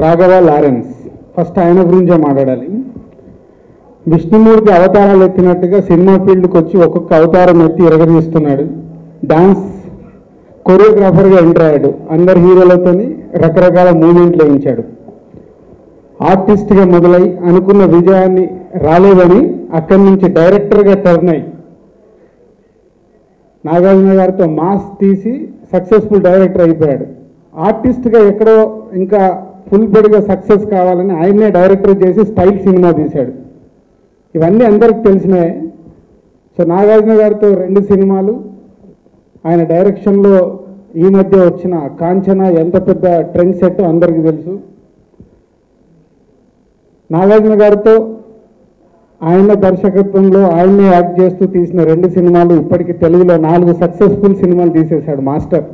Raghava Lawrence. First ఆయన గురించే మాట్లాడాలి. విష్ణుమూర్తి అవతారాలు ఎత్తినట్టుగా సినిమా ఫీల్డ్కి వచ్చి ఒక్కొక్క అవతారం ఎత్తి ఎరగదీస్తున్నాడు. డాన్స్ కొరియోగ్రాఫర్గా ఎంటర్ అయ్యాడు. అందరు హీరోలతో రకరకాల మూమెంట్లు వేయించాడు. ఆర్టిస్ట్గా మొదలై అనుకున్న విజయాన్ని రాలేదని అక్కడి నుంచి డైరెక్టర్గా టర్న్ అయ్యి నాగార్జున గారితో మాస్ తీసి సక్సెస్ఫుల్ డైరెక్టర్ అయిపోయాడు. ఆర్టిస్ట్గా ఎక్కడో ఇంకా ఫుల్ బెడ్గా సక్సెస్ కావాలని ఆయన్నే డైరెక్టర్ చేసి స్టైల్ సినిమా తీశాడు. ఇవన్నీ అందరికి తెలిసినాయి. సో నాగార్జున గారితో 2 సినిమాలు, ఆయన డైరెక్షన్లో ఈ మధ్య వచ్చిన కాంచన ఎంత పెద్ద ట్రెండ్ సెట్ అందరికీ తెలుసు. నాగార్జున గారితో ఆయన దర్శకత్వంలో ఆయన్నే యాక్ట్ చేస్తూ తీసిన 2 సినిమాలు ఇప్పటికీ తెలుగులో 4 సక్సెస్ఫుల్ సినిమాలు తీసేశాడు మాస్టర్.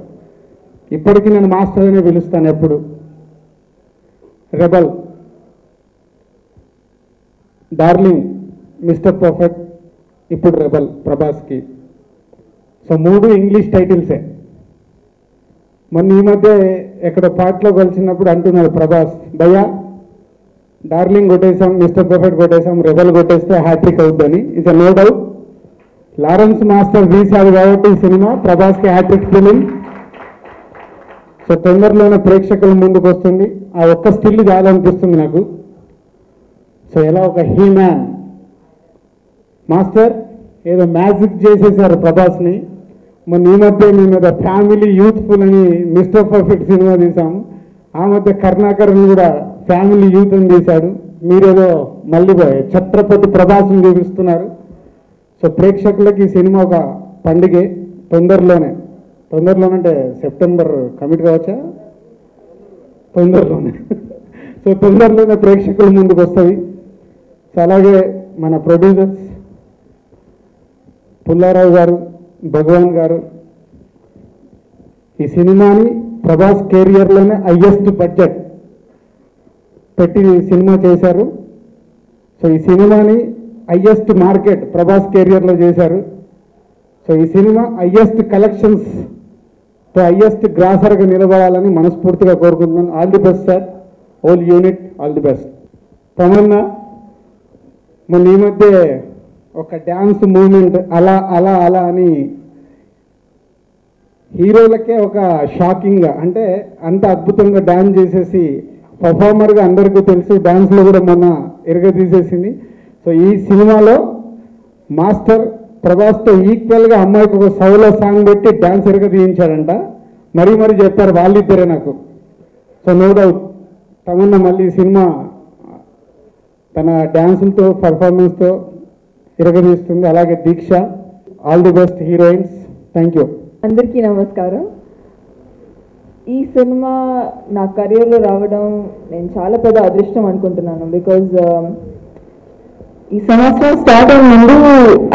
ఇప్పటికీ నేను మాస్టర్ అనే పిలుస్తాను ఎప్పుడు. రెబల్, డార్లింగ్, మిస్టర్ పర్ఫెక్ట్, ఇప్పుడు రెబల్ ప్రభాస్కి. సో 3 ఇంగ్లీష్ టైటిల్సే. మొన్న ఈ మధ్య ఎక్కడ పాటలో కలిసినప్పుడు అంటున్నాడు ప్రభాస్, భయ్యా డార్లింగ్ కొట్టేసాం, మిస్టర్ పర్ఫెక్ట్ కొట్టేసాం, రెబల్ కొట్టేస్తే హ్యాట్రిక్ అవుద్దని. It's no doubt. Lawrence master తీశాడు కాబట్టి ఈ సినిమా ప్రభాస్కి హ్యాట్రిక్ ఫిలిం. సో తొందరలోనే ప్రేక్షకుల ముందుకు వస్తుంది. ఆ ఒక్క స్టిల్ చాలనిపిస్తుంది నాకు. సో ఎలా ఒక హీ మ్యాన్ మాస్టర్ ఏదో మ్యాజిక్ చేసేసారు ప్రభాస్ని. మొన్న ఈ మధ్య మీ మీద ఫ్యామిలీ యూత్ఫుల్ అని మిస్టర్ పర్ఫెక్ట్ సినిమా తీసాము. ఆ మధ్య కరుణాకర్ని కూడా ఫ్యామిలీ యూత్ అని తీశాడు. మీరేదో మళ్ళీ ఛత్రపతి ప్రభాస్ని చూపిస్తున్నారు. సో ప్రేక్షకులకి ఈ సినిమా ఒక పండుగే. తొందరలోనే అంటే సెప్టెంబర్ కమిట్ కావచ్చా? తొందరలోనే. సో తొందరలోనే ప్రేక్షకుల ముందుకు వస్తుంది. సో అలాగే మన ప్రొడ్యూసర్స్ పుల్లారావు గారు, భగవాన్ గారు ఈ సినిమాని ప్రభాస్ కెరియర్లోనే హైయెస్ట్ బడ్జెట్ పెట్టి సినిమా చేశారు. సో ఈ సినిమాని హైయెస్ట్ మార్కెట్ ప్రభాస్ కెరియర్లో చేశారు. సో ఈ సినిమా హైయెస్ట్ కలెక్షన్స్ తో హైయెస్ట్ గ్రాసర్గా నిలబడాలని మనస్ఫూర్తిగా కోరుకుంటున్నాను. All the best sir, whole unit, all the best. Tamannaah మొన్న ఈ మధ్య ఒక డ్యాన్స్ మూమెంట్ అలా అలా అలా అని హీరోలకే ఒక షాకింగ్గా, అంటే అంత అద్భుతంగా డ్యాన్స్ చేసేసి పర్ఫార్మర్గా అందరికీ తెలుసు, డ్యాన్స్లో కూడా మొన్న ఎరగదీసేసింది. సో ఈ సినిమాలో మాస్టర్ ప్రభాస్తో ఈక్వల్గా అమ్మాయికి ఒక సౌలో సాంగ్ పెట్టి డ్యాన్స్ ఎరగదీయించాడంట. మరీ చెప్పారు వాళ్ళిద్దరే నాకు. సో నో డౌట్ తమన్నా మళ్ళీ సినిమా తన డ్యాన్సులతో పర్ఫార్మెన్స్తో ఎరగదీస్తుంది. అలాగే Deeksha, all the best heroines. Thank you. అందరికీ నమస్కారం. ఈ సినిమా నా కెరియర్లో రావడం నేను చాలా పెద్ద అదృష్టం అనుకుంటున్నాను. బికాజ్ ఈ సంవత్సరం స్టార్ట్ అయిన ముందు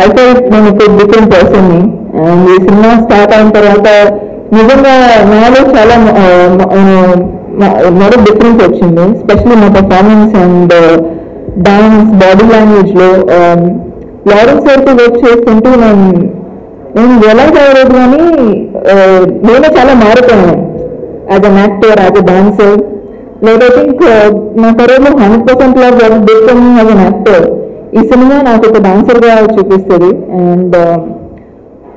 ఐ ఫెల్ట్ నేను ఒక డిఫరెంట్ పర్సన్ని. అండ్ ఈ సినిమా స్టార్ట్ అయిన తర్వాత నిజంగా నాలో చాలా మరో డిఫరెన్స్ వచ్చింది. ఎస్పెషలీ నా పర్ఫార్మెన్స్ అండ్ డాన్స్, బాడీ లాంగ్వేజ్లో. లారెన్స్ గారితో వర్క్ చేస్తుంటూ నేను రియలైజ్ అవ్వలేదు, కానీ నేను చాలా మారిపోయాను as an actor, as a dancer. Like I think నా కెరీర్లో 100% లాగా work become as an actor. ఈ సినిమా నాకు ఒక డాన్సర్గా చూపిస్తుంది. And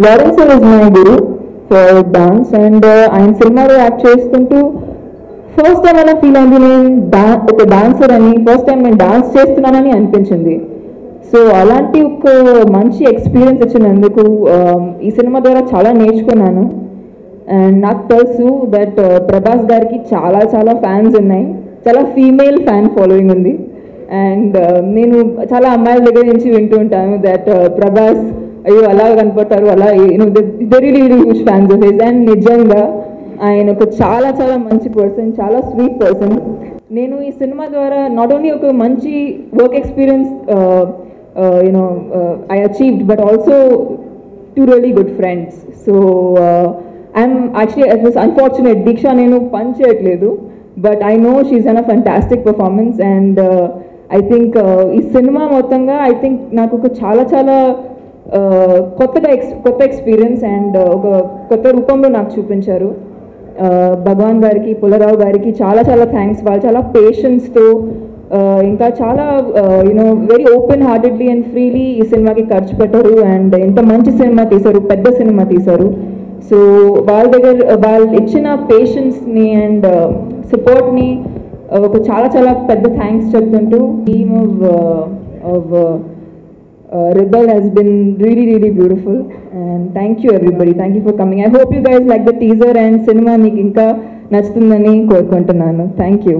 Lawrence sir is my guru for dance. And ఆయన సినిమాలో యాక్ట్ చేస్తుంటూ ఫస్ట్ టైం అలా ఫీల్ అయింది, నేను ఒక డాన్సర్ అని, ఫస్ట్ టైం నేను డాన్స్ చేస్తున్నానని అనిపించింది. సో అలాంటి ఒక మంచి ఎక్స్పీరియన్స్ వచ్చినందుకు ఈ సినిమా ద్వారా చాలా నేర్చుకున్నాను. అండ్ నాకు తెలుసు దట్ ప్రభాస్ గారికి చాలా చాలా ఫ్యాన్స్ ఉన్నాయి, చాలా ఫీమేల్ ఫ్యాన్ ఫాలోయింగ్ ఉంది. అండ్ నేను చాలా అమ్మాయిల దగ్గర నుంచి వింటూ ఉంటాను దట్ ప్రభాస్ అయ్యో అలా కనపడతారు, అలా really huge fans of his. And నిజంగా ఆయన ఒక చాలా చాలా మంచి పర్సన్, చాలా స్వీట్ పర్సన్. నేను ఈ సినిమా ద్వారా నాట్ ఓన్లీ ఒక మంచి work experience I achieved, but also 2 really good friends. So I'm actually it was unfortunate, Deeksha నేను పని చేయట్లేదు, but I know she's an a fantastic performance. And I think ఈ సినిమా మొత్తంగా ఐ థింక్ నాకు ఒక చాలా చాలా కొత్త ఎక్స్పీరియన్స్ అండ్ ఒక కొత్త రూపంలో నాకు చూపించారు. భగవాన్ గారికి, పుల్లారావు గారికి చాలా చాలా థ్యాంక్స్. వాళ్ళు చాలా పేషెన్స్తో ఇంకా చాలా you know very open heartedly and freely ఈ సినిమాకి ఖర్చు పెట్టారు. అండ్ ఎంత మంచి సినిమా తీశారు, పెద్ద సినిమా తీశారు. సో వాళ్ళ దగ్గర వాళ్ళు ఇచ్చిన పేషెన్స్ని అండ్ సపోర్ట్ని ఒక చాలా చాలా పెద్ద థ్యాంక్స్ చెప్తుంటూ team of Rebel has been really really beautiful, and thank you everybody, thank you for coming. I hope you guys like the teaser and cinema meeku inka nachutundani korukuntunnanu. Thank you.